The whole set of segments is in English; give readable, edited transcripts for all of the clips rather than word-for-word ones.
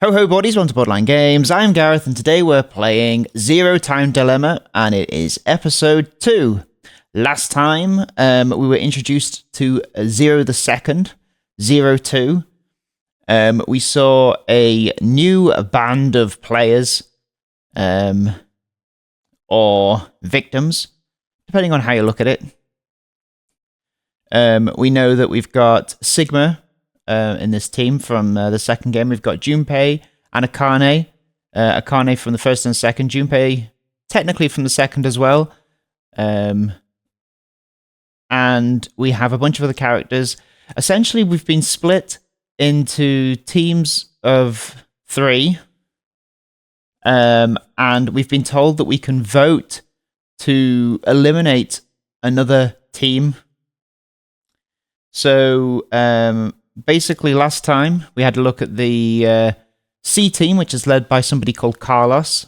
Ho ho buddies, welcome to Borderline Games. I'm Gareth and today we're playing Zero Time Dilemma and it is episode 2. Last time we were introduced to Zero the Second, Zero 2. We saw a new band of players or victims, depending on how you look at it. We know that we've got Sigma in this team from the second game. We've got Junpei and Akane. Akane from the first and second. Junpei technically from the second as well. And we have a bunch of other characters. Essentially, we've been split into teams of 3. And we've been told that we can vote to eliminate another team. So, basically, last time we had a look at the C team, which is led by somebody called Carlos,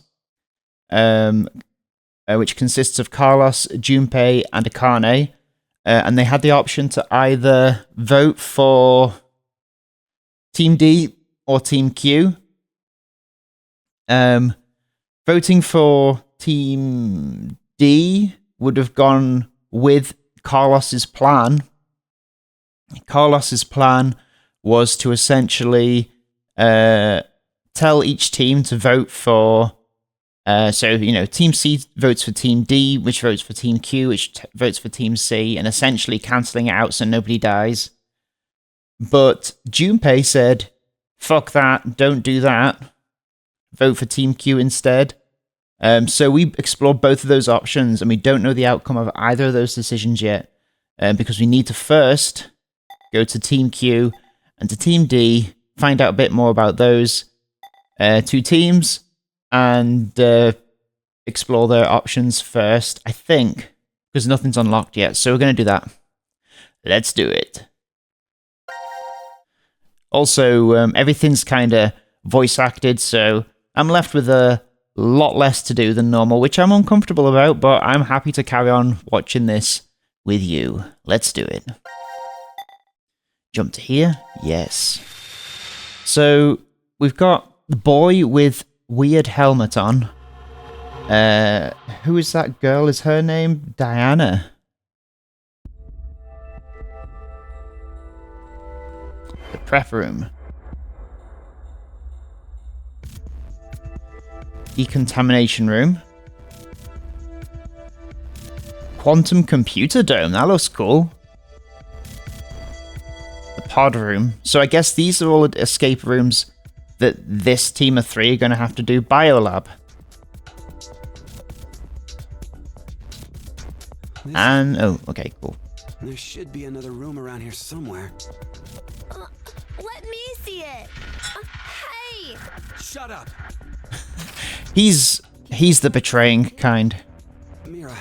which consists of Carlos, Junpei, and Akane. And they had the option to either vote for Team D or Team Q. Voting for Team D would have gone with Carlos's plan. Carlos's plan was to essentially tell each team to vote for, Team C votes for Team D, which votes for Team Q, which votes for Team C, and essentially cancelling it out so nobody dies. But Junpei said, fuck that, don't do that. Vote for Team Q instead. So we explored both of those options, and we don't know the outcome of either of those decisions yet, because we need to first go to Team Q and to Team D, find out a bit more about those two teams, and explore their options first, I think, because nothing's unlocked yet. So we're going to do that. Let's do it. Also, everything's kind of voice acted, so I'm left with a lot less to do than normal, which I'm uncomfortable about, but I'm happy to carry on watching this with you. Let's do it. Jump to here. Yes. So we've got the boy with weird helmet on. Who is that girl? Is her name Diana? The prep room. Decontamination room. Quantum computer dome. That looks cool. The pod room. So I guess these are all escape rooms that this team of 3 are going to have to do. Biolab. And, oh, okay, cool. There should be another room around here somewhere. Let me see it. Hey! Shut up! He's the betraying kind. Mira.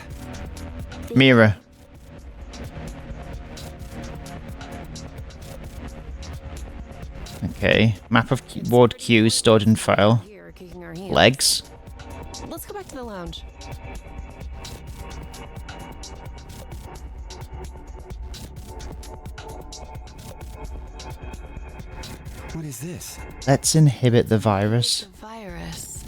Okay. Map of Ward Q stored in file. Legs. Let's go back to the lounge. What is this? Let's inhibit the virus. The virus.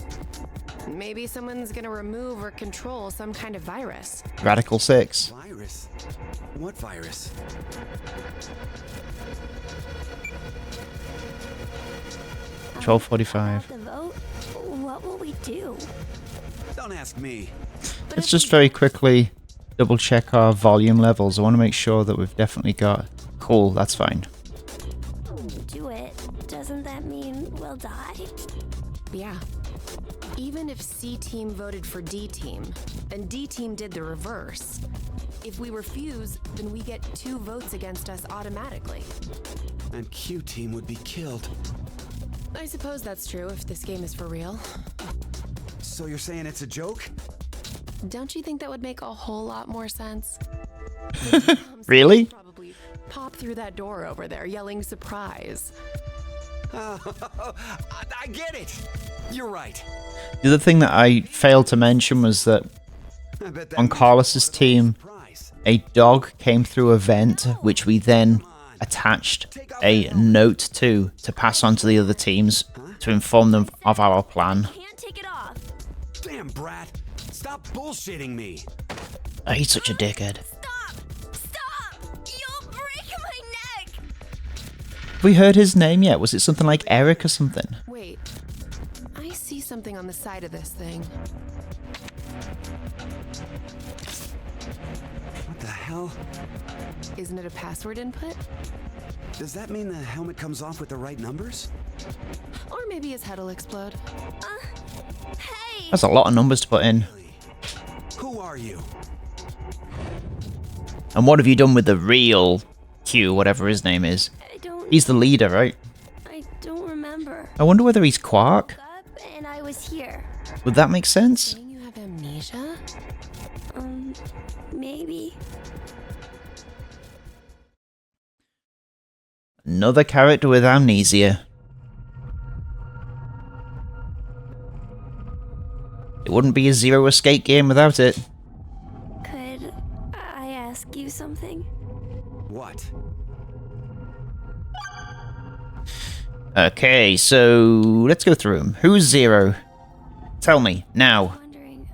Maybe someone's gonna remove or control some kind of virus. Radical 6. Virus? What virus? 12:45. The vote? What will we do? Don't ask me. Let's just very quickly double check our volume levels. I want to make sure that we've definitely got... Cool, that's fine. Do it. Doesn't that mean we'll die? Yeah. Even if C team voted for D team, and D team did the reverse, if we refuse, then we get 2 votes against us automatically. And Q team would be killed. I suppose that's true if this game is for real. So you're saying it's a joke? Don't you think that would make a whole lot more sense? Really? Probably pop through that door over there yelling surprise. I get it. You're right. The other thing that I failed to mention was that on Carlos's team, a dog came through a vent, which we then attached a note to pass on to the other teams to inform them of our plan. Can't take it off. Damn, brat. Stop bullshitting me. Oh, he's such a dickhead. Stop! Stop! You'll break my neck! Have we heard his name yet? Was it something like Eric or something? Wait. I see something on the side of this thing. What the hell? Isn't it a password input? Does that mean the helmet comes off with the right numbers? Or maybe his head'll explode. Hey! That's a lot of numbers to put in. Who are you? And what have you done with the real Q, whatever his name is? He's the leader, right? I don't remember. I wonder whether he's Quark. Up and I was here. Would that make sense? Saying you have amnesia? Maybe. Another character with amnesia. It wouldn't be a Zero Escape game without it. Could I ask you something? What? Okay, so let's go through them. Who's Zero? Tell me, now. Wondering,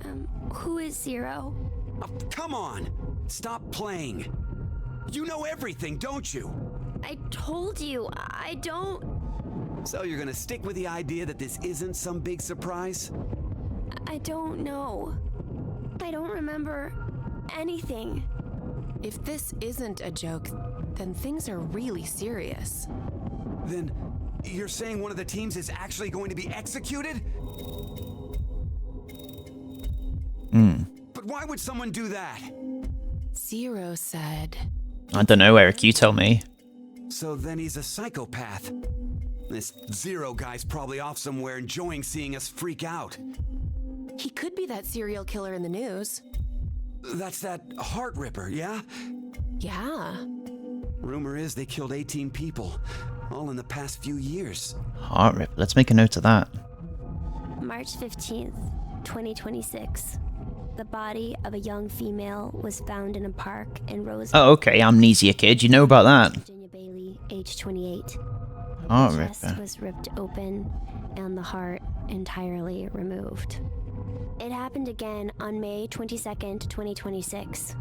who is Zero? Oh, come on! Stop playing! You know everything, don't you? I told you, I don't... So you're gonna stick with the idea that this isn't some big surprise? I don't know. I don't remember anything. If this isn't a joke, then things are really serious. Then you're saying one of the teams is actually going to be executed? But why would someone do that? Zero said... I don't know, Eric, you tell me. So then he's a psychopath. This Zero guy's probably off somewhere enjoying seeing us freak out. He could be that serial killer in the news. That's that Heart Ripper, yeah? Yeah. Rumor is they killed 18 people, all in the past few years. Heart rip. Let's make a note of that. March 15th, 2026. The body of a young female was found in a park in Rose. Oh, okay, Amnesia Kid. You know about that. Virginia Bailey, age 28. Heart The chest ripper. was ripped open and the heart entirely removed. It happened again on May 22nd, 2026.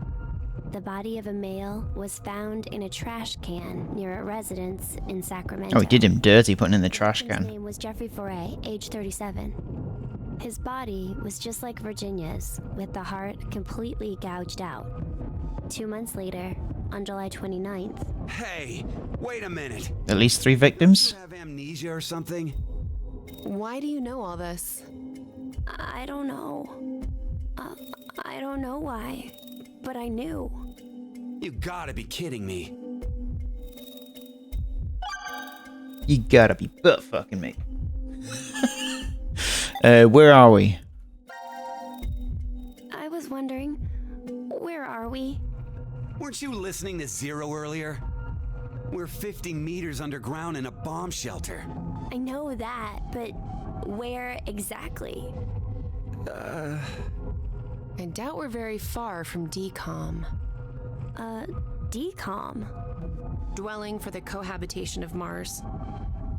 The body of a male was found in a trash can near a residence in Sacramento. Oh, he did him dirty putting in the trash His can. name was Jeffrey Foray, age 37. His body was just like Virginia's, with the heart completely gouged out. 2 months later, on July 29th, Hey, wait a minute. At least 3 You victims? have amnesia or something? Why do you know all this? I don't know. I don't know why, but I knew. You gotta be kidding me. You gotta be butt fucking me. Where are we? I was wondering, where are we? Weren't you listening to Zero earlier? We're 50 meters underground in a bomb shelter. I know that, but where exactly? I doubt we're very far from DCOM. DCOM. Dwelling for the cohabitation of Mars.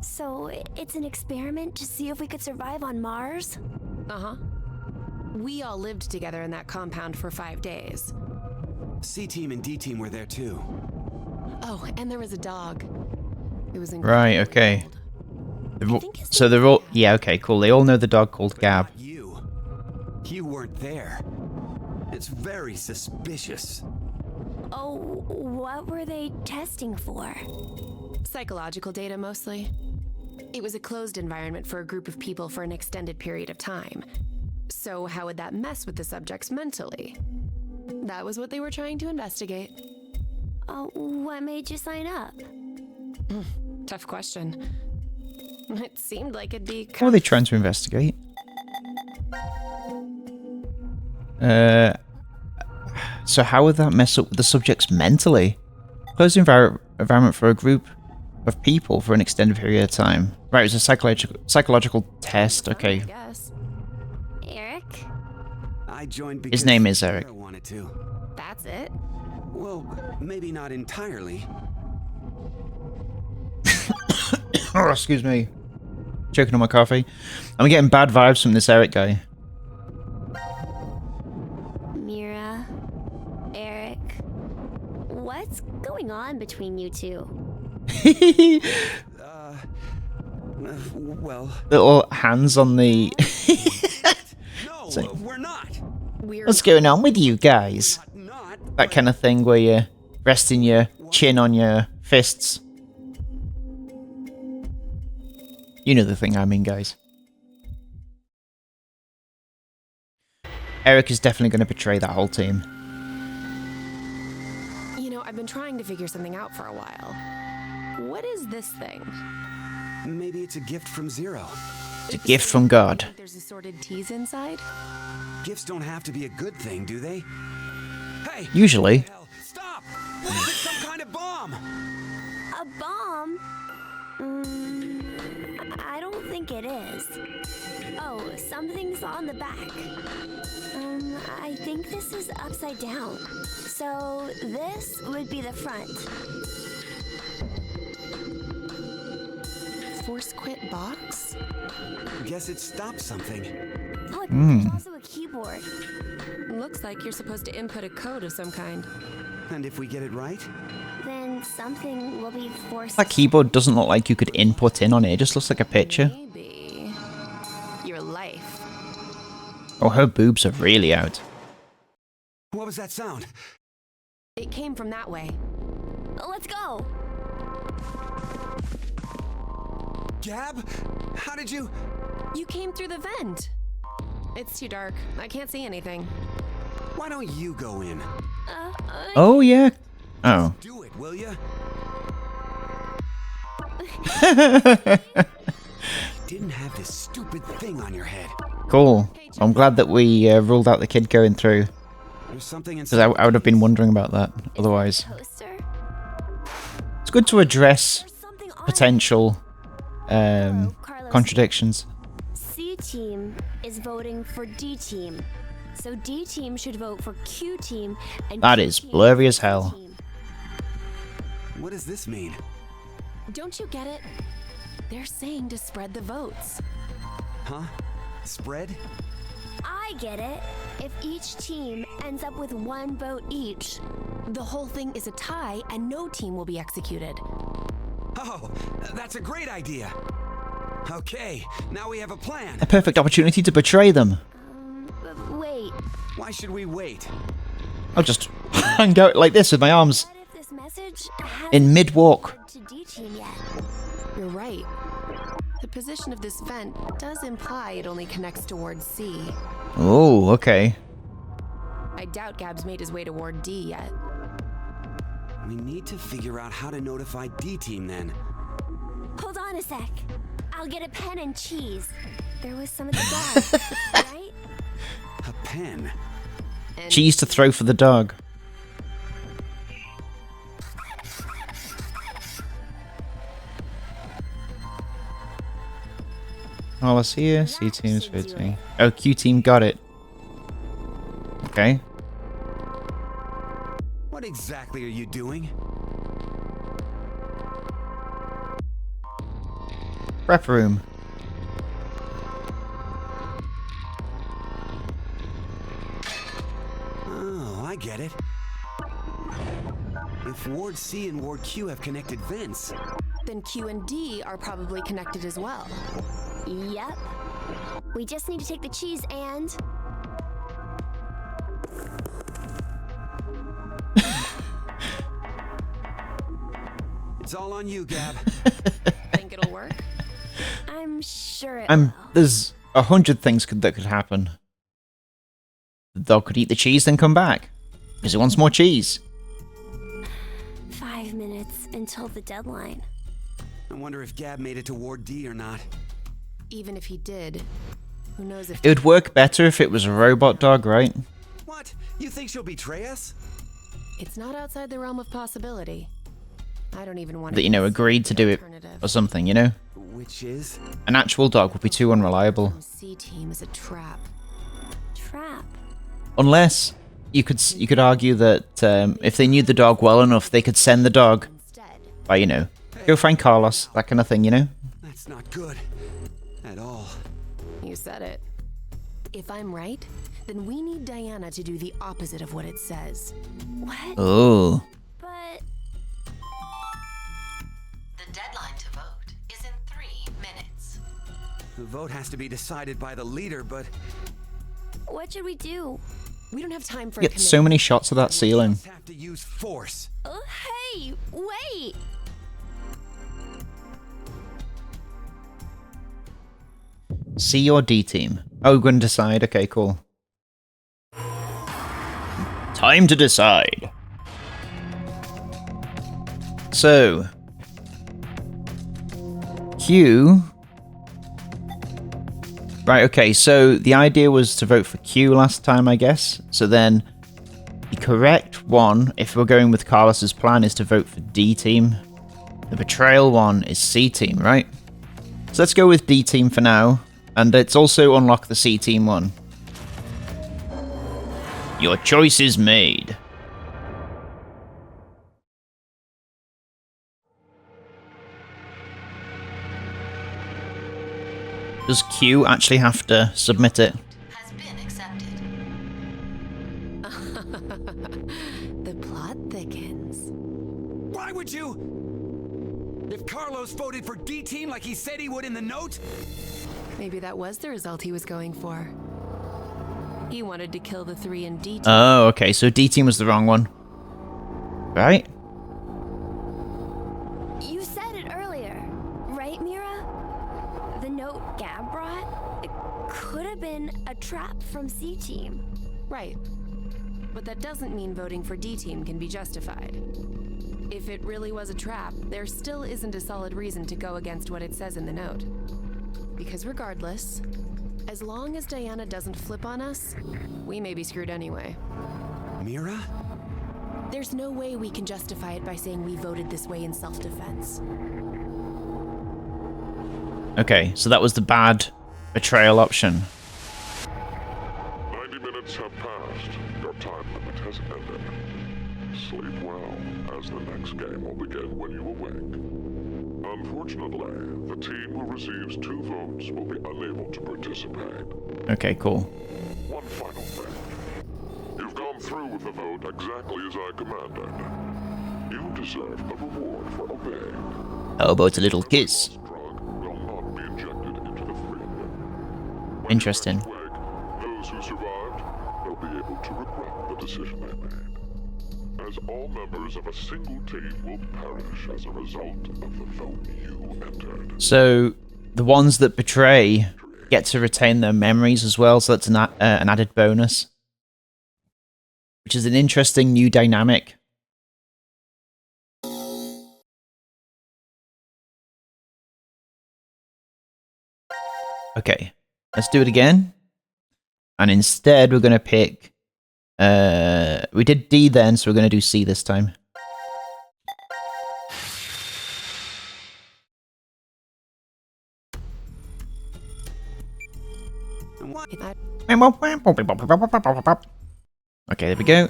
So it's an experiment to see if we could survive on Mars? Uh-huh. We all lived together in that compound for 5 days. C-Team and D-Team were there too. Oh, and there was a dog. It was Right, incredibly okay. old. think his So name they're was all... Gab. Yeah, okay, cool. They all know the dog called Gab. Not you. You weren't there. It's very suspicious. Oh, what were they testing for? Psychological data, mostly. It was a closed environment for a group of people for an extended period of time. So how would that mess with the subjects mentally? That was what they were trying to investigate. What made you sign up? Tough question. It seemed like it'd be... What are they trying to investigate? So how would that mess up with the subjects mentally? Closed environment for a group of people for an extended period of time. Right, it was a psychological test. Okay. I guess. Eric? I joined because His name is Eric. I wanted to. That's it. Well, maybe not entirely. Oh, excuse me. Choking on my coffee. I'm getting bad vibes from this Eric guy. Mira, Eric, what's going on between you two? Well... Little hands on the... No, So- we're not. What's going on with you guys? That kind of thing where you're resting your chin on your fists. You know the thing I mean, guys. Eric is definitely going to betray that whole team. You know, I've been trying to figure something out for a while. What is this thing? Maybe it's a gift from Zero. It's a gift from God. Think there's assorted teas inside? Gifts don't have to be a good thing, do they? Hey! Usually. What the hell? Stop! It's some kind of bomb! A bomb? I don't think it is. Oh, something's on the back. I think this is upside down. So this would be the front. Force quit box? Guess it stopped something. Look, there's also a keyboard. Looks like you're supposed to input a code of some kind. And if we get it right? Then something will be forced. That keyboard doesn't look like you could input in on it. It just looks like a picture. Maybe your life. Oh, her boobs are really out. What was that sound? It came from that way. Let's go. Gab? How did you... You came through the vent. It's too dark. I can't see anything. Why don't you go in? Oh, yeah. Oh. Do it, will ya? Didn't have this stupid thing on your head. Cool. I'm glad that we ruled out the kid going through. There's something Because inside. I would have been wondering about that otherwise. Poster? It's good to address There's something on potential Hello, Carlos. contradictions. C team is voting for D team. So D team should vote for Q team and That Q is team blurry for as C hell. team. What does this mean? Don't you get it? They're saying to spread the votes. Huh? Spread? I get it. If each team ends up with one vote each. The whole thing is a tie and no team will be executed. Oh, that's a great idea. Okay, now we have a plan. A perfect opportunity to betray them. But wait. Why should we wait? I'll just hang out like this with my arms What if this message hasn't in mid-walk. been to D team yet? You're right. The position of this vent does imply it only connects towards C. Oh, okay. I doubt Gab's made his way toward D yet. We need to figure out how to notify D-Team then. Hold on a sec. I'll get a pen and cheese. There was some of the dog, right? A pen? And Cheese to throw for the dog. Oh, let's see here. C team's fitting. Oh, Q team got it. Okay. What exactly are you doing? Prep room. Oh, I get it. If Ward C and Ward Q have connected vents, then Q and D are probably connected as well. Yep. We just need to take the cheese and... it's all on you, Gab. Think it'll work? I'm sure it will. There's 100 things that could happen. The dog could eat the cheese, then come back because he wants more cheese. 5 minutes until the deadline. I wonder if Gab made it to Ward D or not. Even if he did, who knows if... It would work better if it was a robot dog, right? What? You think she'll betray us? It's not outside the realm of possibility. I don't even want to... That, you know, agreed to do it or something, you know? Which is? An actual dog would be too unreliable. C team is a trap. Trap. Unless you could argue that if they knew the dog well enough, they could send the dog Instead, by, you know, go find Carlos, that kind of thing, you know? It's not good. At all. You said it. If I'm right, then we need Diana to do the opposite of what it says. What? Oh. But The deadline to vote is in 3 minutes. The vote has to be decided by the leader, but what should we do? We don't have time for a Get so many shots of that ceiling. we have to use force. Hey, wait! C or D team? Oh, we're going to decide. Okay, cool. Time to decide. So, Q. Right, okay, so the idea was to vote for Q last time, I guess. So then, the correct one, if we're going with Carlos's plan, is to vote for D team. The betrayal one is C team, right? So let's go with D team for now. And let's also unlock the C team one. Your choice is made. Does Q actually have to submit it? Has been accepted. The plot thickens. Why would you? If Carlos voted for D team like he said he would in the note? Maybe that was the result he was going for. He wanted to kill the 3 in D team. Oh, okay, so D team was the wrong one. Right? You said it earlier, right, Mira? The note Gab brought? It could have been a trap from C team. Right. But that doesn't mean voting for D team can be justified. If it really was a trap, there still isn't a solid reason to go against what it says in the note. Because regardless, as long as Diana doesn't flip on us, we may be screwed anyway. Mira? There's no way we can justify it by saying we voted this way in self-defense. Okay, so that was the bad betrayal option. 90 minutes have passed. Your time limit has ended. Sleep well, as the next game will begin when you awake. Unfortunately, the team who receives 2 votes will be unable to participate. Okay, cool. One final thing. You've gone through with the vote exactly as I commanded. You deserve a reward for obeying. How about a little kiss? Drug will not be injected into the 3 of you. When Interesting. you wake, those who survived will be able to regret the decision they made. As all members of a single team will perish as a result of the vote you entered. So, the ones that betray get to retain their memories as well, so that's an added bonus. Which is an interesting new dynamic. Okay, let's do it again. And instead, we're going to pick... we did D then, so we're going to do C this time. Okay, there we go.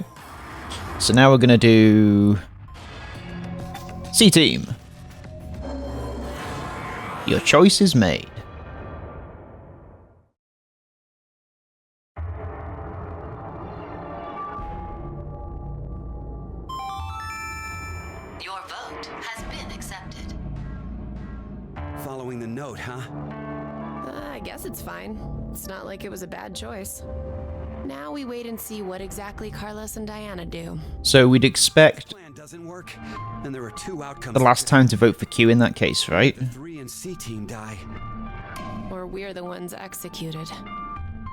So now we're going to do... C team. Your choice is made. Your vote has been accepted. Following the note, huh? I guess it's fine. It's not like it was a bad choice. Now we wait and see what exactly Carlos and Diana do. So we'd expect Plan doesn't work, and there are 2 outcomes. the last time to vote for Q in that case, right? The 3 and C team die. Or we're the ones executed.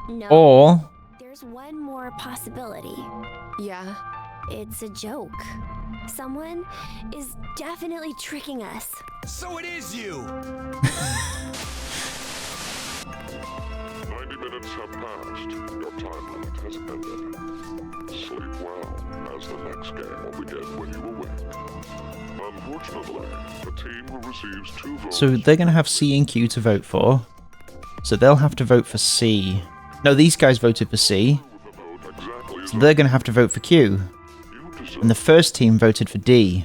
No. Or... There's one more possibility. Yeah? It's a joke. Someone is definitely tricking us. So it is you! 90 minutes have passed. Your time limit has ended. Sleep well, as the next game will begin when you awake. Unfortunately, the team who receives 2 votes... So they're going to have C and Q to vote for. So they'll have to vote for C. No, these guys voted for C. with the vote exactly as So they're going to have to vote for Q. you deserve. And the first team voted for D.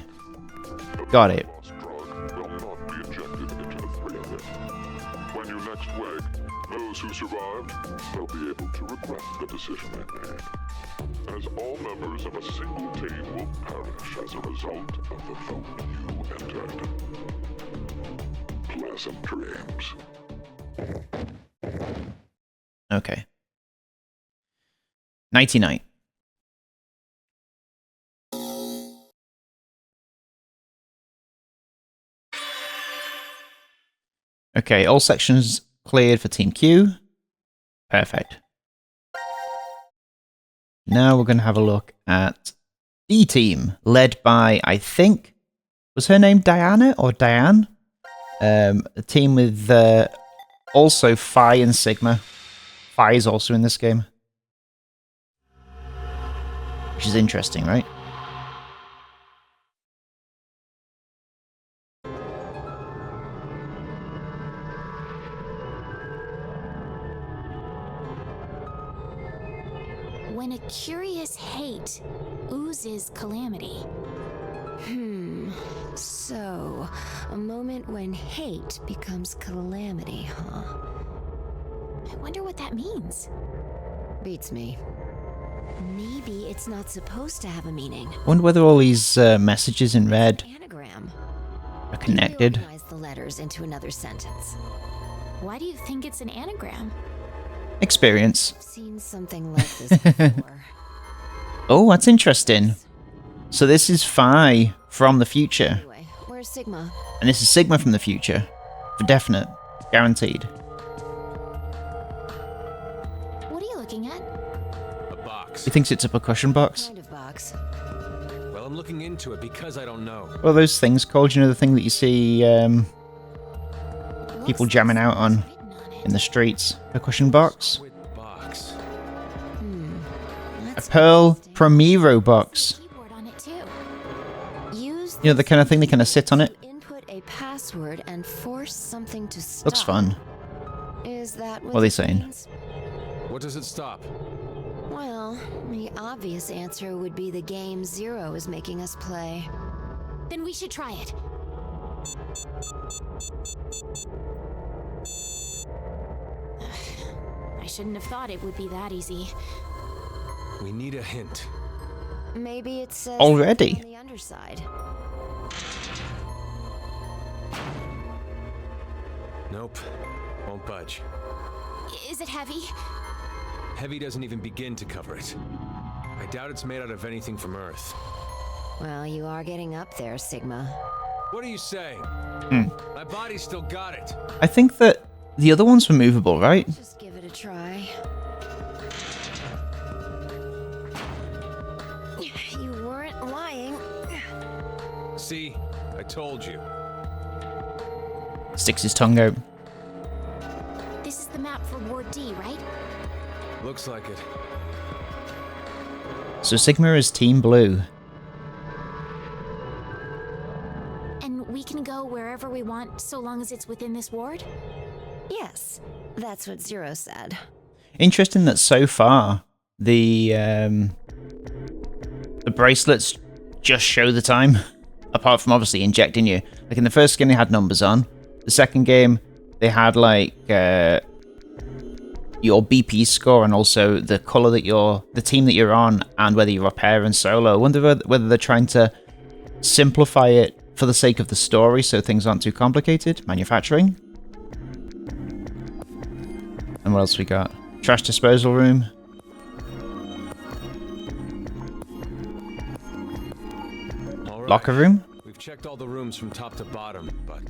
Got it. Lost drug will not be injected into the 3 of you. regret the decision they made, as all members of a single team will perish as a result of the vote you entered. Pleasant dreams. Okay. 99. Okay, all sections cleared for Team Q. Perfect. Now we're going to have a look at D Team, led by, I think, was her name Diana or Diane? A team with also Phi and Sigma. Phi is also in this game. Which is interesting, right? When a curious hate oozes calamity. So, a moment when hate becomes calamity, huh? I wonder what that means. Beats me. Maybe it's not supposed to have a meaning. Wonder whether all these messages in red Anagram. are connected. Organize the letters into another sentence. Why do you think it's an anagram? Experience. I've seen something like this before. Oh, that's interesting. So this is Phi from the future. Anyway, where's Sigma? And this is Sigma from the future. For definite. Guaranteed. What are you looking at? A box. He thinks it's a percussion box. Kind of box. Well, I'm looking into it because I don't know. What are those things called? You know, the thing that you see people Looks jamming like out on something's written on it. in the streets? Percussion box? Squid box. A That's Pearl interesting. Primero box. Keyboard on it too. Use You know, the kind of thing they kind of sit on it? to input a password and force something to stop. Looks fun. Is that what What are they it saying? means? What does it stop? Well, the obvious answer would be the game Zero is making us play. Then we should try it. I shouldn't have thought it would be that easy. We need a hint. Maybe it says Already? on the underside. Nope. Won't budge. Is it heavy? Heavy doesn't even begin to cover it. I doubt it's made out of anything from Earth. Well, you are getting up there, Sigma. What are you saying? My body's still got it. I think that the other ones were movable, right? Just give it a try. You weren't lying. See? I told you. Sticks his tongue out. This is the map for Ward D, right? Looks like it. So Sigma is Team Blue. And we can go wherever we want so long as it's within this ward? Yes, that's what Zero said. Interesting that so far the bracelets just show the time, apart from obviously injecting you. Like in the first game, they had numbers on. The second game, they had like your BP score and also the color that the team that you're on, and whether you're a pair and solo. I wonder whether they're trying to simplify it for the sake of the story, so things aren't too complicated. Manufacturing. And what else we got? Trash disposal room. All right. Locker room. We've checked all the rooms from top to bottom, but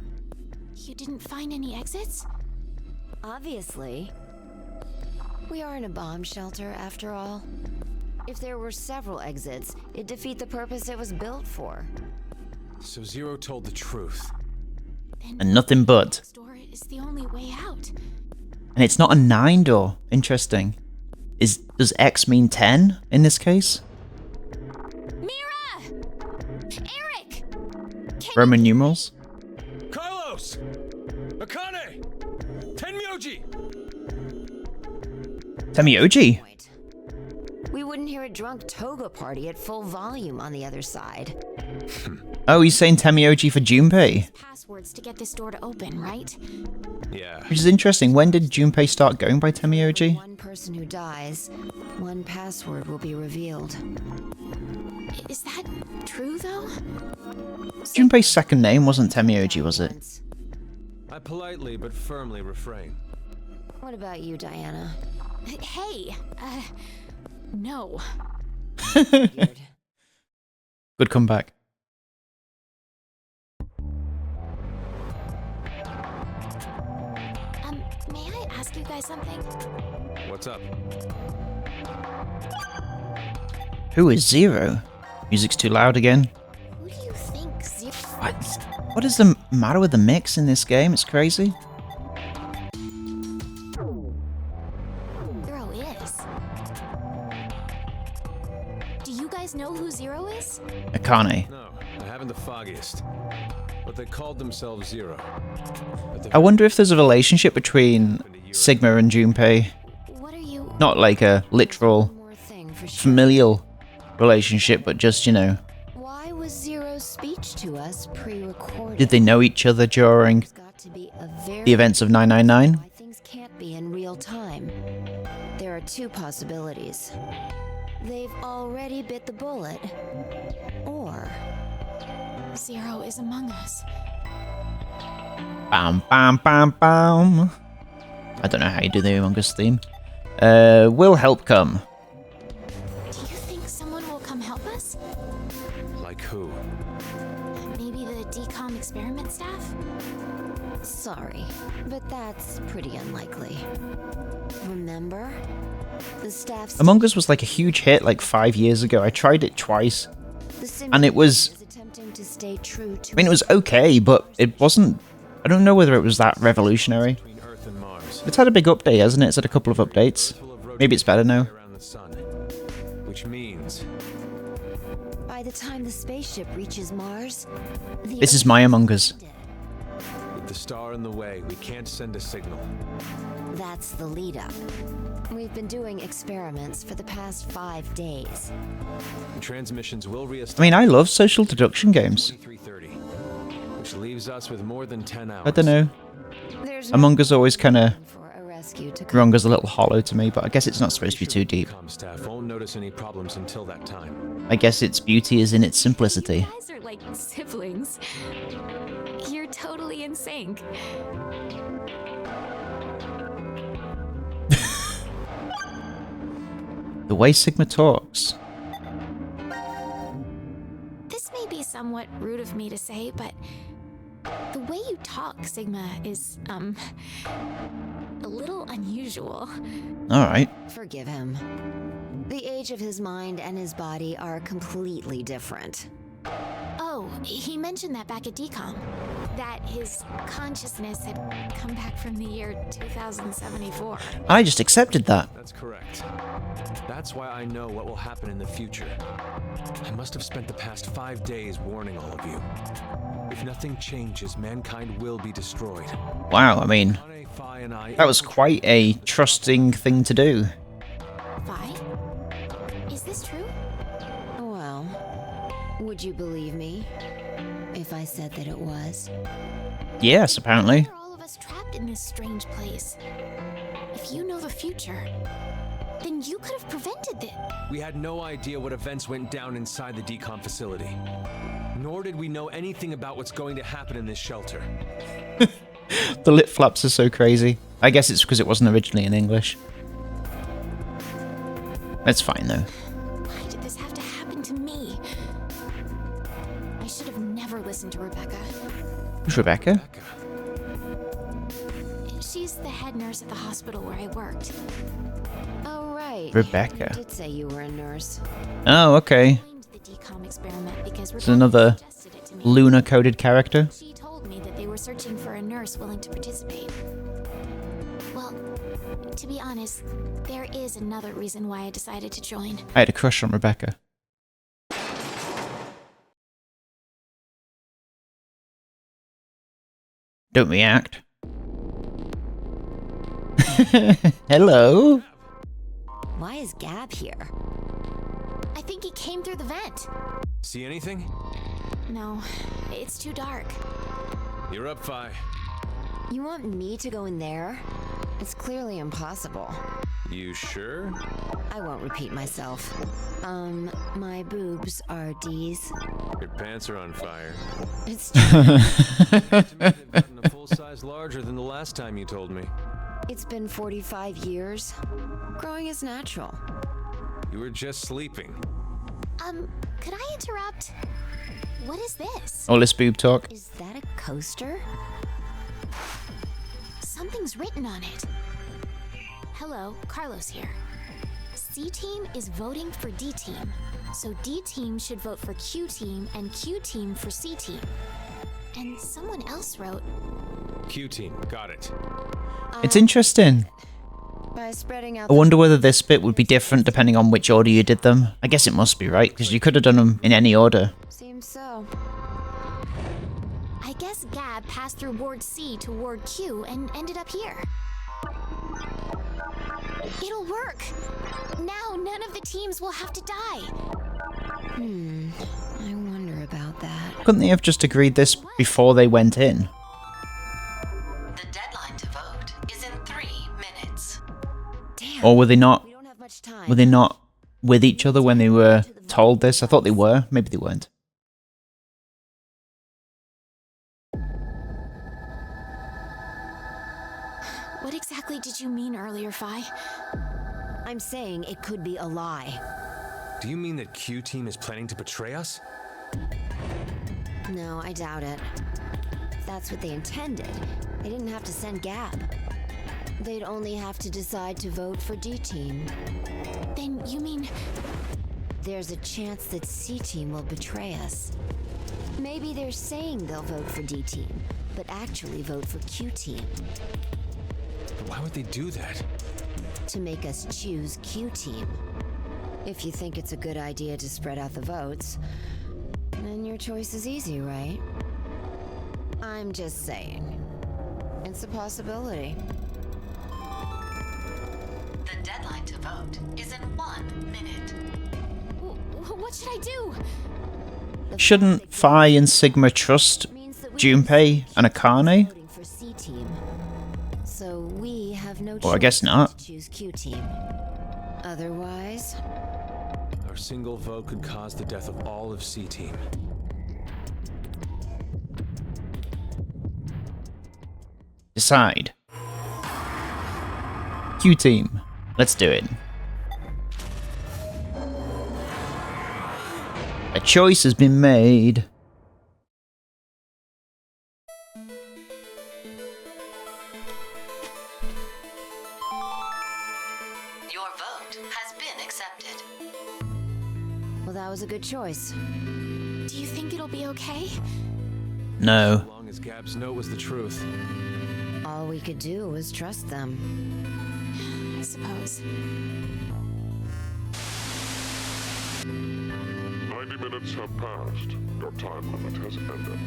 You didn't find any exits? Obviously. We are in a bomb shelter, after all. If there were several exits, it'd defeat the purpose it was built for. so Zero told the truth. Then And nothing but. next door is the only way out. And it's not a 9 door. Interesting. Does X mean 10 in this case? Mira! Eric! Roman numerals? Carlos! Akane! Tenmyoji! Temioji? Point. We wouldn't hear a drunk toga party at full volume on the other side. Oh, he's saying Temioji for Junpei. Passwords to get this door to open, right? Yeah. Which is interesting. When did Junpei start going by Temioji? One person who dies, one password will be revealed. Is that true, though? Junpei's second name wasn't Temioji, was it? I politely but firmly refrain. What about you, Diana? Hey, no. Weird. Good comeback. May I ask you guys something? What's up? Who is Zero? Music's too loud again. Who do you think Zero? What is the matter with the mix in this game? It's crazy. Zero is. Do you guys know who Zero is? Akane. No, I haven't the foggiest. But they called themselves Zero. I wonder if there's a relationship between Sigma and Junpei. What are you? Not like a literal One more thing for sure. familial relationship, but just, you know, Why was Zero's speech to us pre-recorded? did they know each other during There's got to be a very the events of 999? why things can't be in real time. There are two possibilities. They've already bit the bullet, or Zero is among us. Bam, bam, bam, bam. I don't know how you do the Among Us theme. Will help come. Do you think someone will come help us? Like who? Maybe the decom experiment staff? sorry, but that's pretty unlikely. Remember? The staff's Among Us was like a huge hit like 5 years ago. I tried it twice. And it was- attempting to stay true to I mean, it was okay, but it wasn't... I don't know whether it was that revolutionary. Between Earth and Mars. It's had a big update, hasn't it? It's had a couple of updates. Maybe it's better now. Around the sun, which means By the time the spaceship reaches Mars, the This is Earth my Among Us. dead. with the star in the way, we can't send a signal. That's the lead up. We've been doing experiments for the past 5 days. And transmissions will I reestablish mean, I love social deduction games. 2330, which leaves us with more than 10 hours. I don't know. There's Among Us always kind of for a rescue to come. rung as a little hollow to me, but I guess it's not supposed to be too deep. Com staff won't notice any problems until that time. I guess its beauty is in its simplicity. You guys are like siblings. You're totally in sync. The way Sigma talks. This may be somewhat rude of me to say, but the way you talk, Sigma, is, a little unusual. Alright. Forgive him. The age of his mind and his body are completely different. Oh, he mentioned that back at DCOM. That his consciousness had come back from the year 2074. I just accepted that. That's correct. That's why I know what will happen in the future. I must have spent the past 5 days warning all of you. If nothing changes, mankind will be destroyed. Wow, I mean, Ane, Phi, and I that was quite a trusting thing to do. Vi? Is this true? Well, would you believe me if I said that it was? Yes, apparently. Why are all of us trapped in this strange place? If you know the future, then you could have prevented it. We had no idea what events went down inside the decom facility. Nor did we know anything about what's going to happen in this shelter. The lip flaps are so crazy. I guess it's because it wasn't originally in English. That's fine though. Why did this have to happen to me? I should have never listened to Rebecca. Who's Rebecca? She's the head nurse at the hospital where I worked. Oh, right. Rebecca. You did say you were a nurse. Oh, okay. Joined the decom experiment because It's Rebecca another suggested it to me. lunar-coded character. She told me that they were searching for a nurse willing to participate. Well, to be honest, there is another reason why I decided to join. I had a crush on Rebecca. Don't react. Hello? Why is Gab here? I think he came through the vent. See anything? No, it's too dark. You're up, Phi. You want me to go in there? It's clearly impossible. You sure? I won't repeat myself. My boobs are D's. Your pants are on fire. It's They've gotten a full size larger than the last time you told me. It's been 45 years. Growing is natural. You were just sleeping. Could I interrupt? What is this? All this boob talk. Is that a coaster? Something's written on it. Hello, Carlos here. C Team is voting for D Team. So D Team should vote for Q Team and Q Team for C Team. And someone else wrote... Q team, got it. It's interesting. By spreading out I wonder whether this bit would be different depending on which order you did them. I guess it must be, right? Because you could have done them in any order. Seems so. I guess Gab passed through Ward C to Ward Q and ended up here. It'll work! Now none of the teams will have to die. I wonder about that. Couldn't they have just agreed this before they went in? The deadline to vote is in 3 minutes. Damn. Or were they not? We don't have much time. Were they not with each other when they were told this? I thought they were. Maybe they weren't. What exactly did you mean earlier, Phi? I'm saying it could be a lie. Do you mean that Q team is planning to betray us? No, I doubt it. If that's what they intended, they didn't have to send Gab. They'd only have to decide to vote for D Team. Then you mean... There's a chance that C Team will betray us. Maybe they're saying they'll vote for D Team, but actually vote for Q Team. Why would they do that? To make us choose Q Team. If you think it's a good idea to spread out the votes, then your choice is easy, right? I'm just saying. It's a possibility. The deadline to vote is in 1 minute. What should I do? The Shouldn't fact that Phi and Sigma trust means that we Junpei and Akane? voting for C Team. So we have no choice Well, I guess not. to choose Q Team. Otherwise, Our single vote could cause the death of all of C team. Decide. Q team. Let's do it. A choice has been made. Your vote has been accepted. well, that was a good choice. Do you think it'll be okay? No. As long as Gab's note was the truth. All we could do was trust them. I suppose. 90 minutes have passed. Your time limit has ended.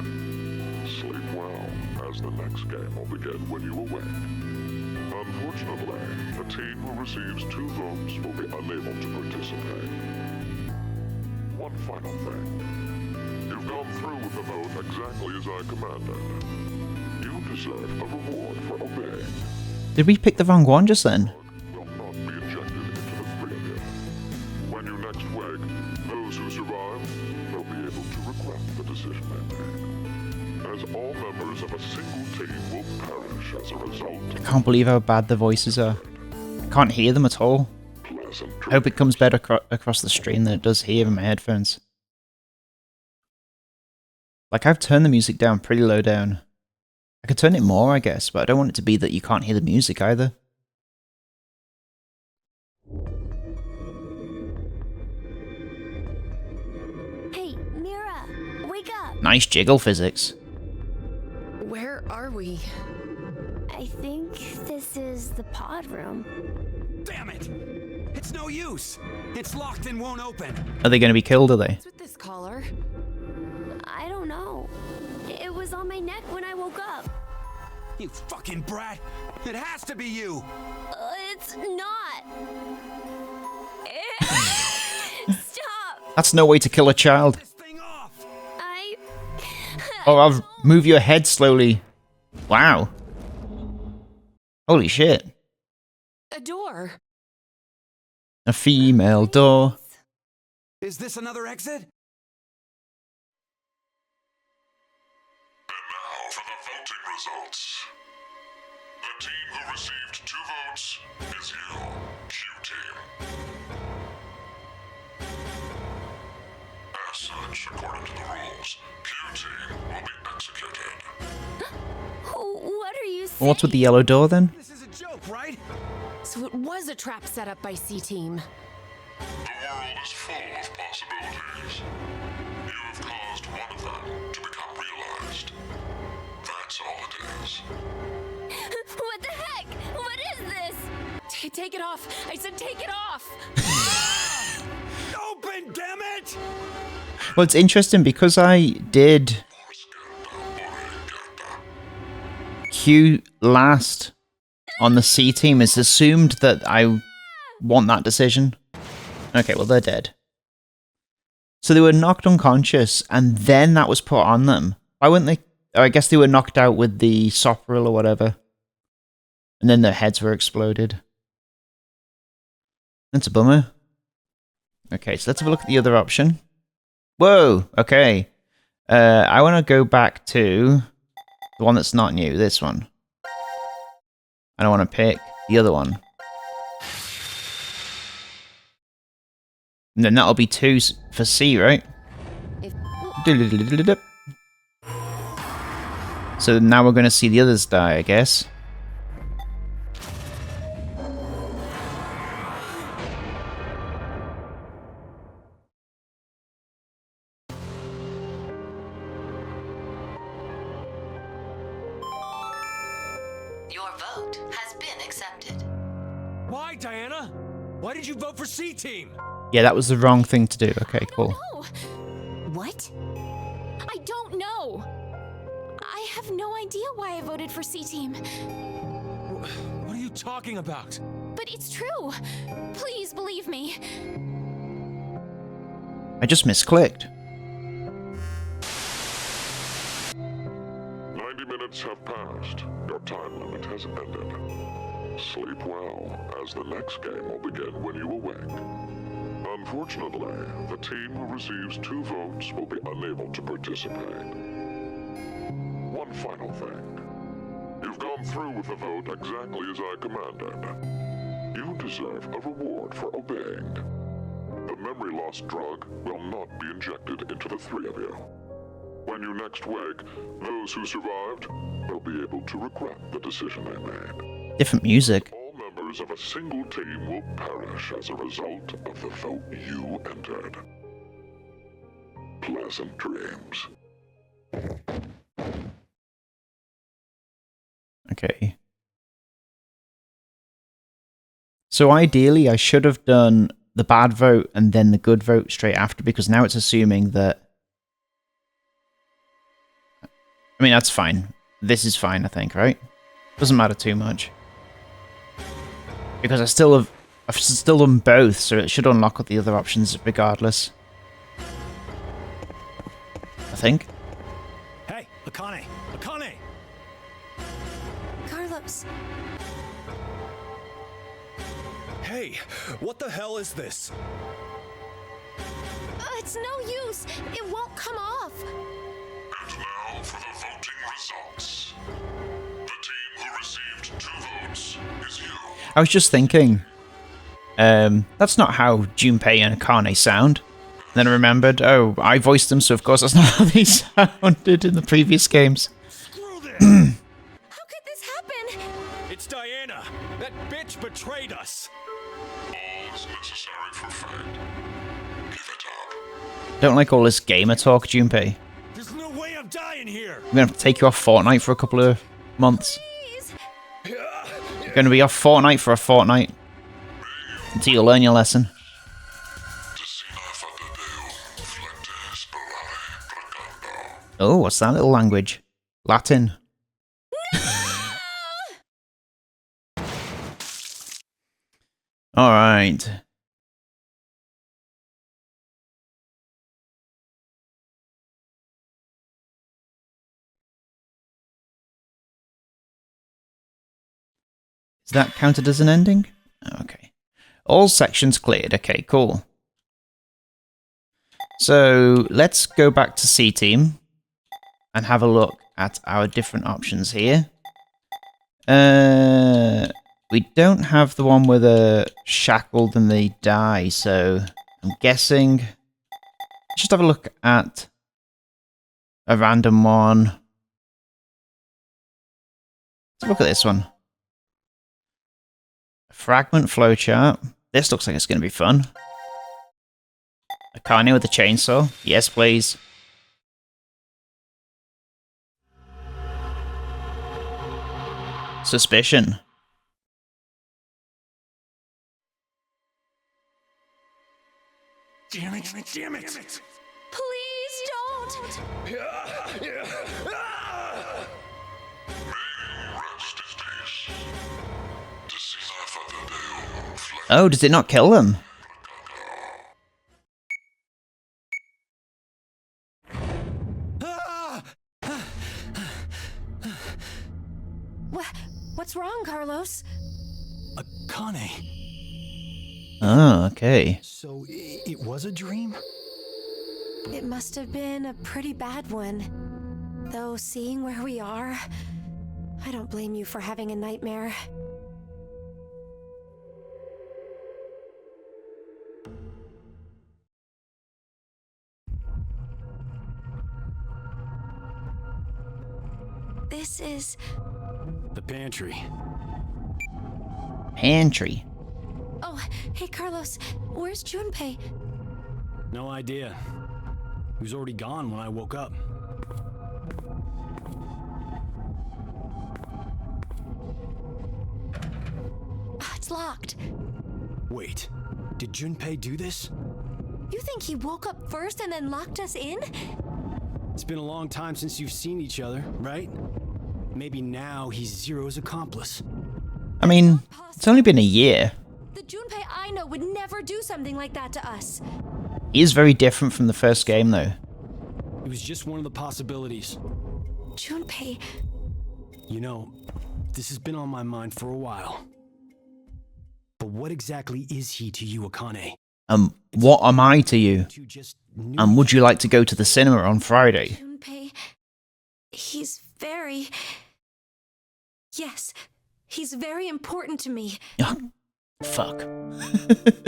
Sleep well, as the next game will begin when you awake. Unfortunately, the team who receives 2 votes will be unable to participate. One final thing. You've gone through with the vote exactly as I commanded. You deserve a reward for obeying. Did we pick the wrong one just then? Will not be injected into the 3 of you. When you next wake, those who survive will be able to regret the decision they made. As all members of a single team will perish as a result. I can't believe how bad the voices are. I can't hear them at all. Pleasant I hope it comes better across the stream than it does here in my headphones. Like, I've turned the music down pretty low down. I could turn it more, I guess, but I don't want it to be that you can't hear the music either. Hey, Mira, wake up! Nice jiggle physics. Where are we? I think this is the pod room. Damn it! It's no use! It's locked and won't open! Are they going to be killed, are they? What's with this collar? I don't know. It was on my neck when I woke up. You fucking brat! It has to be you! It's not. Stop! That's no way to kill a child. This thing off! I... Oh, I'll move your head slowly. Wow. Holy shit. A door. A female door. Is this another exit? And now for the voting results. The team who received 2 votes is you, Q-Team. As such, according to the rules, Q-Team will be executed. What are you saying? What's with the yellow door then? This is a joke, right? So it was a trap set up by C-Team. The world is full of possibilities. You have caused one of them to become realized. That's all it is. What the heck? What is this? Take it off. I said take it off. Open, damn it! Well, it's interesting because I did Q last on the C team. It's assumed that I want that decision. Okay, well, they're dead. So they were knocked unconscious, and then that was put on them. Why wouldn't they? Oh, I guess they were knocked out with the sopral or whatever. And then their heads were exploded. That's a bummer. Okay, so let's have a look at the other option. Whoa, okay. I want to go back to the one that's not new, this one. I don't want to pick the other one. And then that'll be 2 for C, right? So now we're going to see the others die, I guess. Your vote has been accepted. Why, Diana? Why did you vote for C-Team? Yeah, that was the wrong thing to do. Okay, cool. No. What? I don't know. I have no idea why I voted for C-Team. What are you talking about? But it's true. Please believe me. I just misclicked. 90 minutes have passed. Your time limit has ended. Sleep well, as the next game will begin when you awake. Unfortunately, the team who receives 2 votes will be unable to participate. One final thing. You've gone through with the vote exactly as I commanded. You deserve a reward for obeying. The memory loss drug will not be injected into the 3 of you. When you next wake, those who survived will be able to regret the decision they made. Different music. All members of a single team will perish as a result of the vote you entered. Pleasant dreams. Okay. So ideally, I should have done the bad vote and then the good vote straight after, because now it's assuming that... I mean, that's fine. This is fine, I think, right? Doesn't matter too much. Because I've still done both, so it should unlock all the other options regardless. I think. Hey, Akane! Akane! Carlos. Hey, what the hell is this? It's no use. It won't come off. And now for the voting results. The team who received 2 votes is you. I was just thinking, that's not how Junpei and Akane sound. Then I remembered, oh, I voiced them, so of course that's not how they sounded in the previous games. Screw this! How could this happen? It's Diana! That bitch betrayed us! All is necessary for fate. Give it up. Don't like all this gamer talk, Junpei. There's no way I'm dying here! I'm gonna have to take you off Fortnite for a couple of months. Please. You're gonna be off Fortnite for a fortnight. Until you learn your lesson. Oh, what's that little language? Latin. Alright. Is that counted as an ending? Oh, okay. All sections cleared. Okay, cool. So let's go back to C Team and have a look at our different options here. We don't have the one where they're shackled and they die, so I'm guessing... Just have a look at a random one. Let's look at this one. Fragment flowchart. This looks like it's going to be fun. A carny with a chainsaw. Yes, please. Suspicion. Damn it, damn it! Please don't! Oh, does it not kill them? What's wrong, Carlos? Akane. Oh, okay. So it was a dream? It must have been a pretty bad one. Though seeing where we are, I don't blame you for having a nightmare. This is... The pantry. Pantry. Oh, hey Carlos, where's Junpei? No idea. He was already gone when I woke up. It's locked. Wait, did Junpei do this? You think he woke up first and then locked us in? It's been a long time since you've seen each other, right? Maybe now he's Zero's accomplice. I mean, it's only been a year. The Junpei I know would never do something like that to us. He is very different from the first game, though. It was just one of the possibilities. Junpei... You know, this has been on my mind for a while. But what exactly is he to you, Akane? What am I to you? And would you like to go to the cinema on Friday? Junpei... He's very... Yes, he's very important to me. Fuck.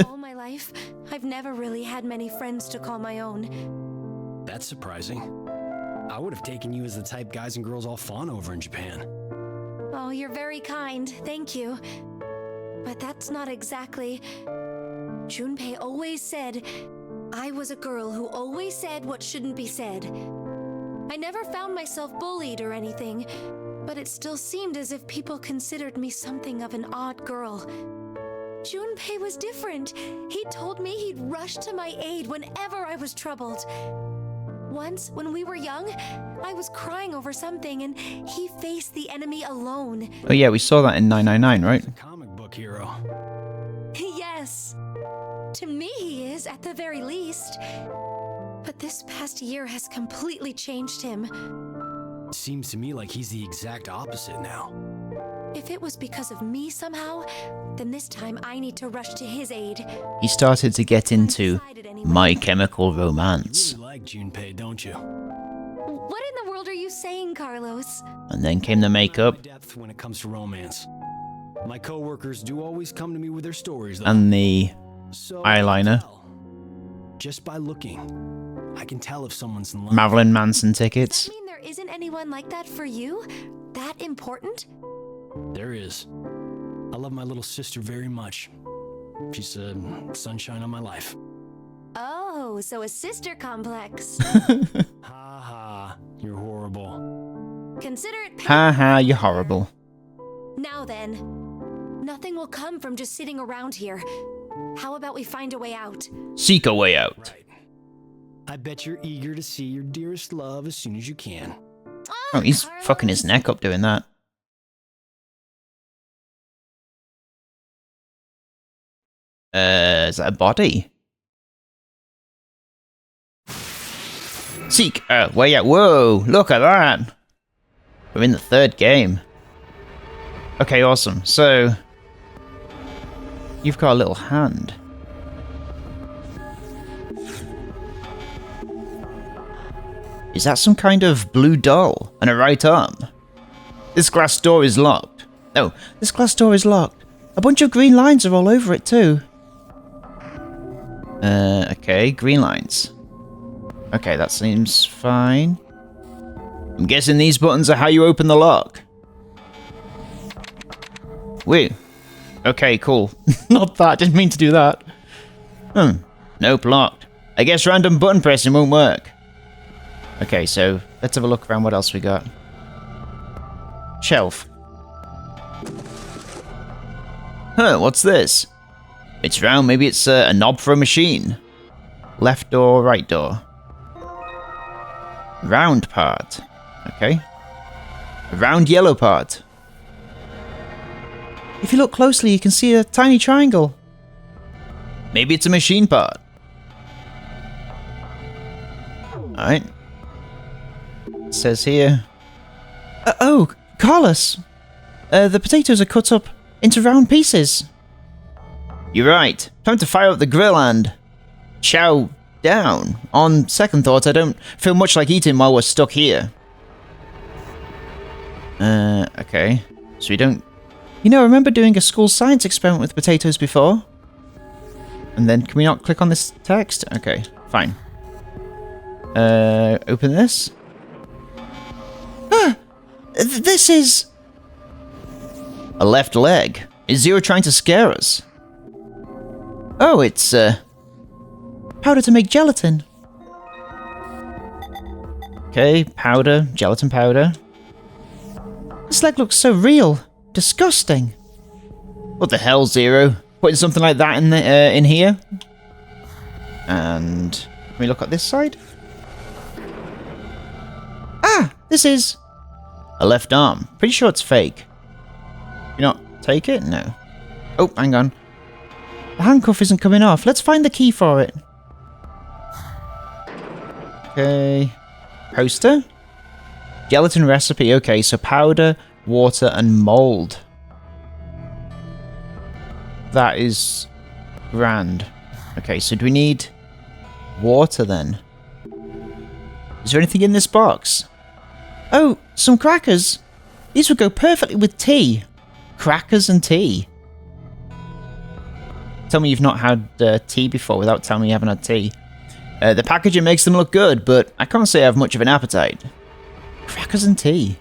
All my life, I've never really had many friends to call my own. That's surprising. I would have taken you as the type guys and girls all fawn over in Japan. Oh, you're very kind, thank you. But that's not exactly... Junpei always said I was a girl who always said what shouldn't be said. I never found myself bullied or anything, but it still seemed as if people considered me something of an odd girl. Junpei was different. He told me he'd rush to my aid whenever I was troubled. Once, when we were young, I was crying over something and he faced the enemy alone. Oh yeah, we saw that in 999, right? He's a comic book hero. Yes. To me he is, at the very least. But this past year has completely changed him. Seems to me like he's the exact opposite now. If it was because of me somehow, then this time I need to rush to his aid. He started to get into My Chemical Romance. You really like Junpei, don't you? What in the world are you saying, Carlos? And then came the makeup. My depth when it comes to romance. My coworkers do always come to me with their stories, though. And the So eyeliner. Just by looking, I can tell if someone's in love. Marilyn Manson Does tickets. that mean there isn't anyone like that for you? That important? There is. I love my little sister very much. She's a sunshine on my life. Oh, so a sister complex. Ha ha, you're horrible. Consider it paid. Haha, you're horrible. Now then, nothing will come from just sitting around here. How about we find a way out? Seek a way out. Right. I bet you're eager to see your dearest love as soon as you can. Oh, he's Carlos. fucking his neck up doing that. Is that a body? Seek a way out. Whoa, look at that. We're in the third game. Okay, awesome. So, You've got a little hand. Is that some kind of blue doll and a right arm? This glass door is locked. No, this glass door is locked. A bunch of green lines are all over it too. Okay, green lines. Okay, that seems fine. I'm guessing these buttons are how you open the lock. Wait. Okay, cool. Not that, didn't mean to do that. Nope, locked. I guess random button pressing won't work. Okay, so let's have a look around what else we got. Shelf. Huh, what's this? It's round, maybe it's a knob for a machine. Left door, right door. Round part. Okay. A round yellow part. If you look closely, you can see a tiny triangle. Maybe it's a machine part. Alright. It says here... oh, Carlos! The potatoes are cut up into round pieces. You're right. Time to fire up the grill and... chow down. On second thought, I don't feel much like eating while we're stuck here. Okay. So we don't... You know, I remember doing a school science experiment with potatoes before. And then, can we not click on this text? Okay, fine. Open this. This is... a left leg. Is Zero trying to scare us? Oh, it's, powder to make gelatin. Okay, powder, gelatin powder. This leg looks so real. Disgusting. What the hell, Zero? Putting something like that in here? And... can we look at this side? Ah! This is... a left arm. Pretty sure it's fake. You not take it? No. Oh, hang on. The handcuff isn't coming off. Let's find the key for it. Okay. Poster? Gelatin recipe. Okay, so powder, water, and mold. That is grand. Okay, so do we need water then? Is there anything in this box? Oh, some crackers. These would go perfectly with tea. Crackers and tea. Tell me you've not had tea before without telling me you haven't had tea. The packaging makes them look good, but I can't say I have much of an appetite. Crackers and tea.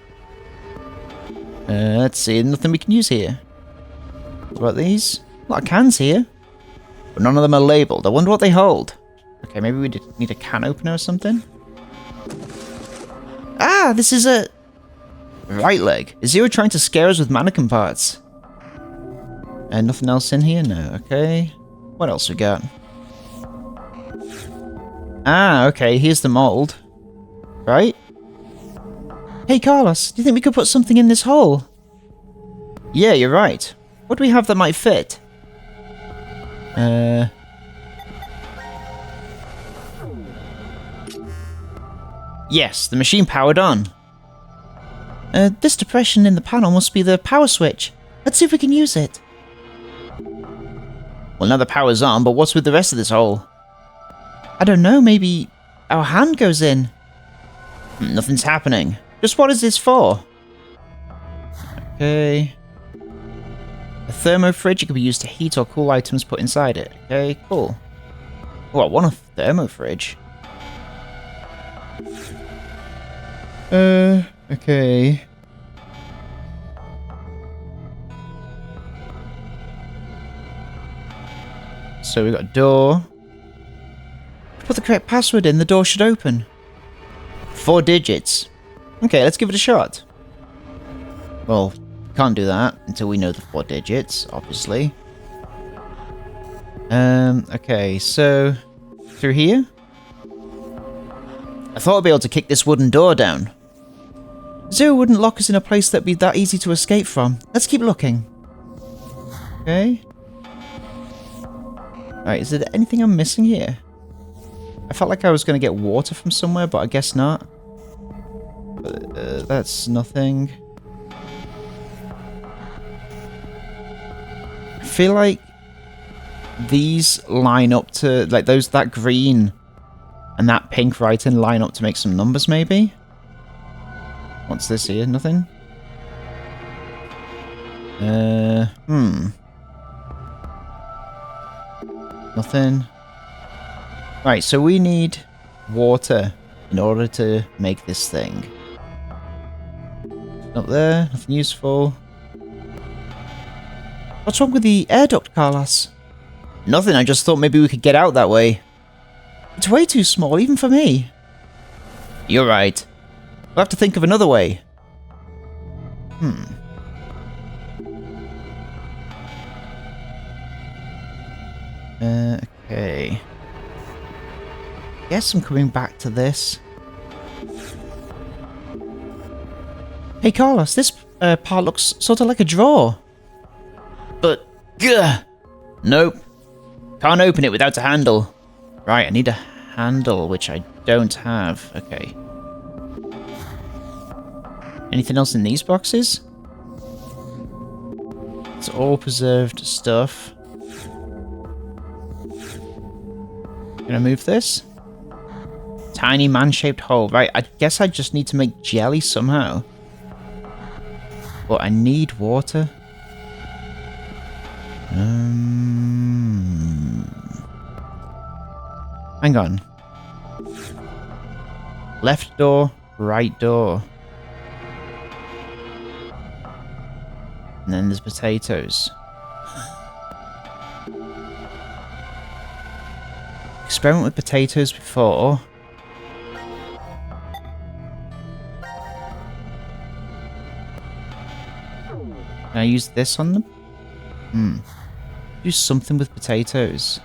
Let's see, nothing we can use here. What about these? A lot of cans here. But none of them are labelled. I wonder what they hold. Okay, maybe we need a can opener or something. Ah, this is a... right leg. Is Zero trying to scare us with mannequin parts? And nothing else in here? No, okay. What else we got? Ah, okay, here's the mold. Right? Hey, Carlos, do you think we could put something in this hole? Yeah, you're right. What do we have that might fit? Yes, the machine powered on. This depression in the panel must be the power switch. Let's see if we can use it. Well, now the power's on, but what's with the rest of this hole? I don't know, maybe our hand goes in. Nothing's happening. Just what is this for? Okay. A thermo fridge. It can be used to heat or cool items put inside it. Okay, cool. Oh, I want a thermo fridge. Okay. So we got a door. Put the correct password in, the door should open. 4 digits. Okay, let's give it a shot. Well, can't do that until we know the 4 digits, obviously. Okay, so through here? I thought I'd be able to kick this wooden door down. Zero wouldn't lock us in a place that'd be that easy to escape from. Let's keep looking. Okay. Alright, is there anything I'm missing here? I felt like I was going to get water from somewhere, but I guess not. That's nothing. I feel like these line up to, like, that green and that pink writing line up to make some numbers, maybe? What's this here? Nothing? Nothing. Right, so we need water in order to make this thing. Not there, nothing useful. What's wrong with the air duct, Carlos? Nothing, I just thought maybe we could get out that way. It's way too small, even for me. You're right. We'll have to think of another way. Okay. Guess I'm coming back to this. Hey Carlos, this part looks sort of like a drawer. But, nope. Can't open it without a handle. Right, I need a handle, which I don't have. Okay. Anything else in these boxes? It's all preserved stuff. Can I move this? Tiny man-shaped hole. Right, I guess I just need to make jelly somehow. But I need water. Hang on. Left door, right door. And then there's potatoes. Experiment with potatoes before. Can I use this on them? Do something with potatoes.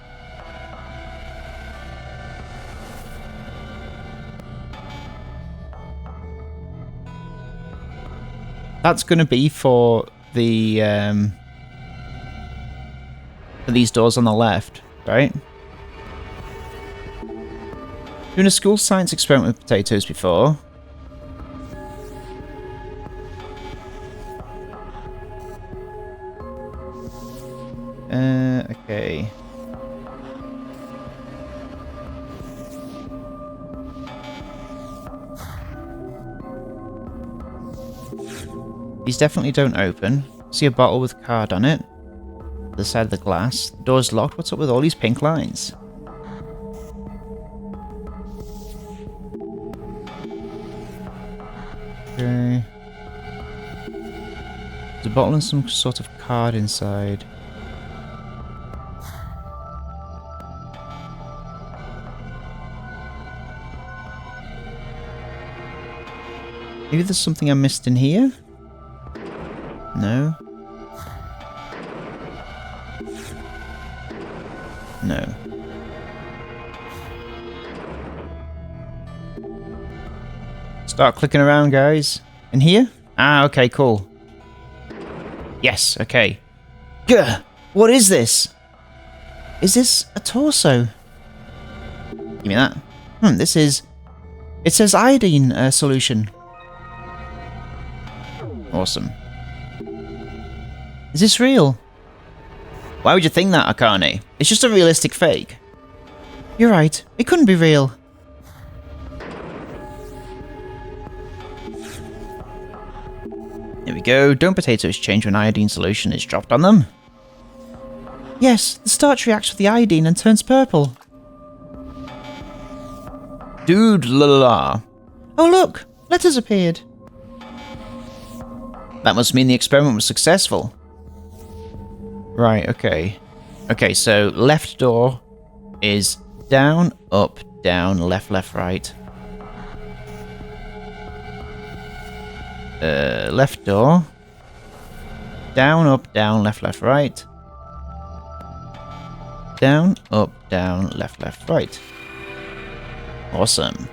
That's gonna be for the for these doors on the left, right? Doing a school science experiment with potatoes before. Okay. These definitely don't open. See a bottle with a card on it. The side of the glass. The door's locked. What's up with all these pink lines? Okay. There's a bottle and some sort of card inside. Maybe there's something I missed in here? No? No. Start clicking around, guys. In here? Ah, okay, cool. Yes, okay. Gah! What is this? Is this a torso? Give me that. This is... It says iodine solution. Awesome. Is this real? Why would you think that, Akane? It's just a realistic fake. You're right. It couldn't be real. There we go. Don't potatoes change when iodine solution is dropped on them? Yes, the starch reacts with the iodine and turns purple. Dude, la la la. Oh look, letters appeared. That must mean the experiment was successful. Right, okay. Okay, so left door is down, up, down, left, left, right. Left door. Down, up, down, left, left, right. Down, up, down, left, left, right. Awesome.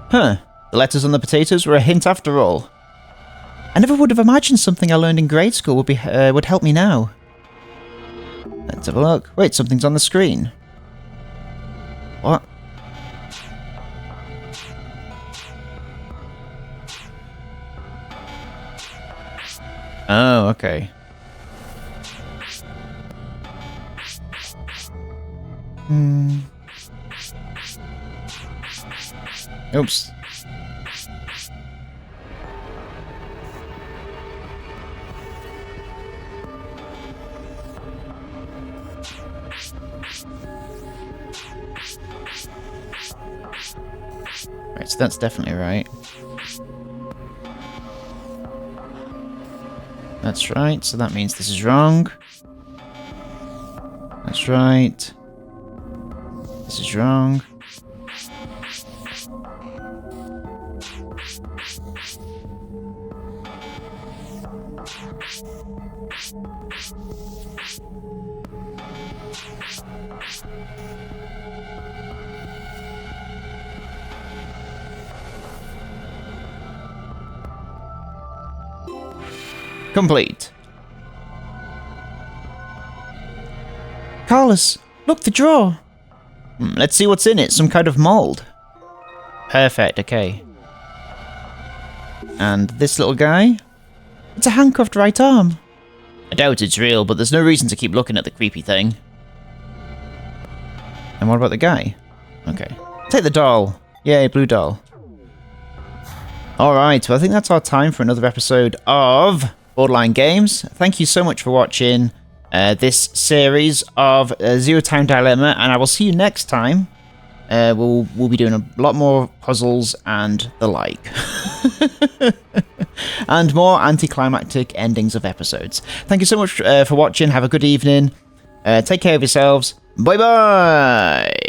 Huh. The letters on the potatoes were a hint after all. I never would have imagined something I learned in grade school would help me now. Let's have a look. Wait, something's on the screen. What? Oh, okay. Oops. Right, so that's definitely right. That's right, so that means this is wrong. That's right. This is wrong. Complete. Carlos, look, the drawer. Let's see what's in it. Some kind of mold. Perfect, okay. And this little guy? It's a handcuffed right arm. I doubt it's real, but there's no reason to keep looking at the creepy thing. And what about the guy? Okay. Take the doll. Yay, blue doll. Alright, well I think that's our time for another episode of Borderline Games. Thank you so much for watching this series of Zero Time Dilemma, and I will see you next time. We'll be doing a lot more puzzles and the like. And more anticlimactic endings of episodes. Thank you so much for watching. Have a good evening. Take care of yourselves. Bye bye!